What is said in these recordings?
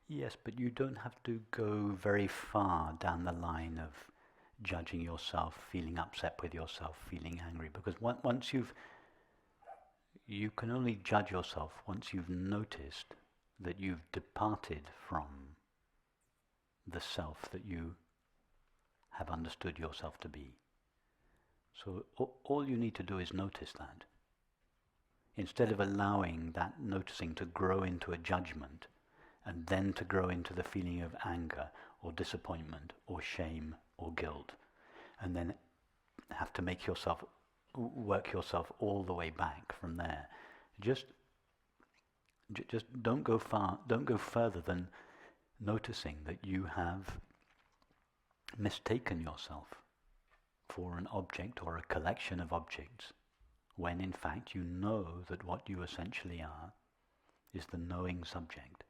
Yes, but you don't have to go very far down the line of judging yourself, feeling upset with yourself, feeling angry, because once you can only judge yourself once you've noticed that you've departed from the self that you have understood yourself to be. So all you need to do is notice that. Instead of allowing that noticing to grow into a judgment and then to grow into the feeling of anger or disappointment or shame or guilt, and then have to make yourself work yourself all the way back from there. Just don't go further than noticing that you have mistaken yourself for an object or a collection of objects, when in fact you know that what you essentially are is the knowing subject.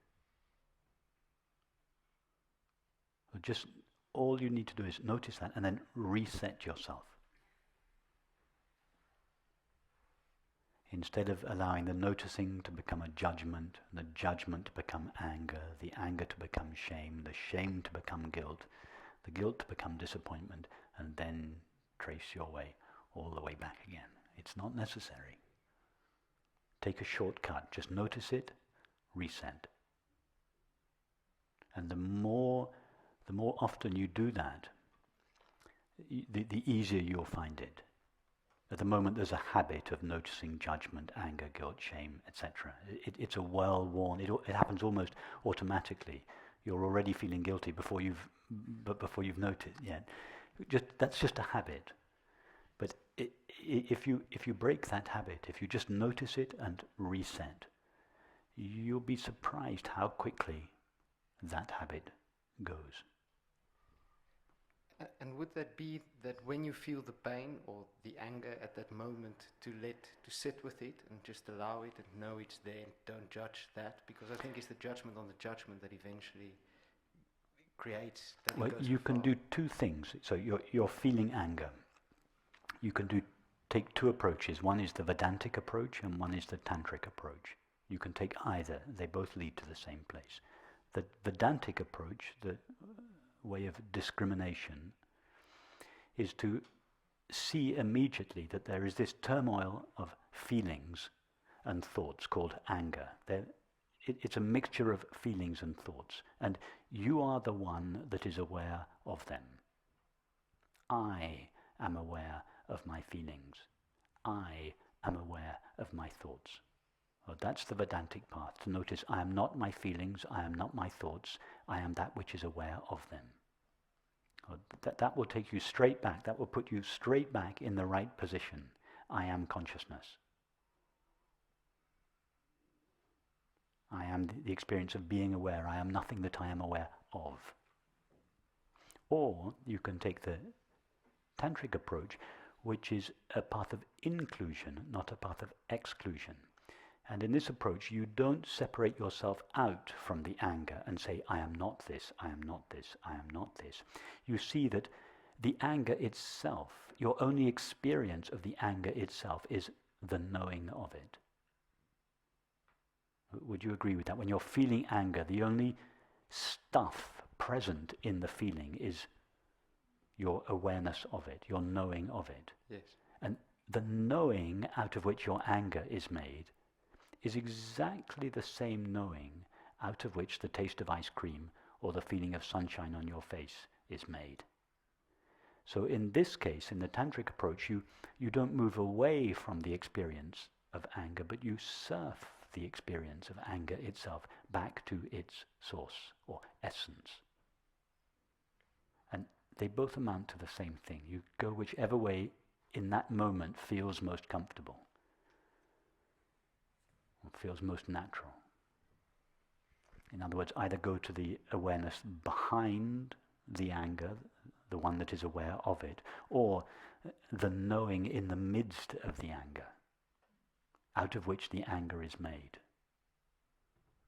So just all you need to do is notice that and then reset yourself. Instead of allowing the noticing to become a judgment, the judgment to become anger, the anger to become shame, the shame to become guilt, the guilt to become disappointment, and then trace your way all the way back again. It's not necessary. Take a shortcut. Just notice it, reset. And the more often you do that, the easier you'll find it. At the moment there's a habit of noticing judgment, anger, guilt, shame, etc. It's a well-worn, it happens almost automatically. You're already feeling guilty before you've noticed yet. That's just a habit. But if you break that habit, if you just notice it and reset, you'll be surprised how quickly that habit goes. And would that be that when you feel the pain or the anger at that moment, to sit with it and just allow it and know it's there and don't judge that? Because I think it's the judgment on the judgment that eventually creates that. Well, you can do two things. So you're feeling anger. You can take two approaches. One is the Vedantic approach and one is the Tantric approach. You can take either. They both lead to the same place. The Vedantic approach, the way of discrimination, is to see immediately that there is this turmoil of feelings and thoughts called anger. It's a mixture of feelings and thoughts, and you are the one that is aware of them. I am aware of my feelings. I am aware of my thoughts. Well, that's the Vedantic path, to notice I am not my feelings, I am not my thoughts, I am that which is aware of them. Well, that will take you straight back, that will put you straight back in the right position. I am consciousness. I am the experience of being aware, I am nothing that I am aware of. Or you can take the Tantric approach, which is a path of inclusion, not a path of exclusion. And in this approach, you don't separate yourself out from the anger and say, I am not this, I am not this, I am not this. You see that the anger itself, your only experience of the anger itself is the knowing of it. Would you agree with that? When you're feeling anger, the only stuff present in the feeling is your awareness of it, your knowing of it. Yes. And the knowing out of which your anger is made is exactly the same knowing out of which the taste of ice cream or the feeling of sunshine on your face is made. So in this case, in the Tantric approach, you don't move away from the experience of anger, but you surf the experience of anger itself back to its source or essence. And they both amount to the same thing. You go whichever way in that moment feels most comfortable, or feels most natural. In other words, either go to the awareness behind the anger, the one that is aware of it, or the knowing in the midst of the anger, out of which the anger is made.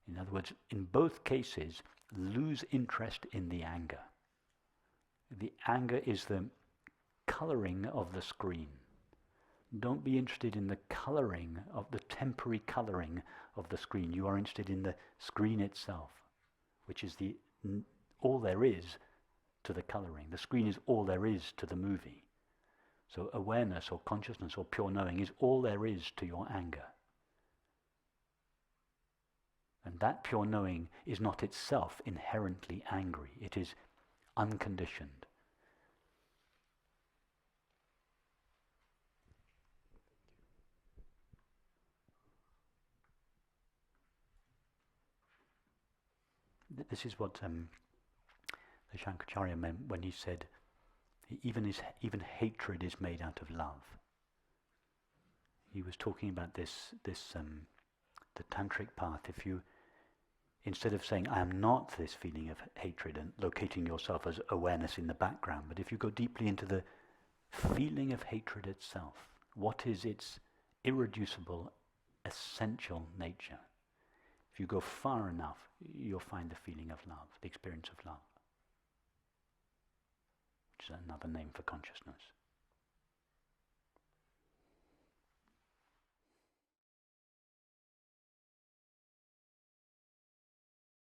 In other words, in both cases, lose interest in the anger. The anger is the coloring of the screen. Don't be interested in the coloring of the temporary coloring of the screen. You are interested in the screen itself. which is all there is to the colouring. The screen is all there is to the movie. So awareness or consciousness or pure knowing is all there is to your anger. And that pure knowing is not itself inherently angry. It is unconditioned. This is what the Shankaracharya meant when he said, even hatred is made out of love. He was talking about the Tantric path. If you, instead of saying, I am not this feeling of hatred and locating yourself as awareness in the background, but if you go deeply into the feeling of hatred itself, what is its irreducible, essential nature? If you go far enough, you'll find the feeling of love, the experience of love, which is another name for consciousness.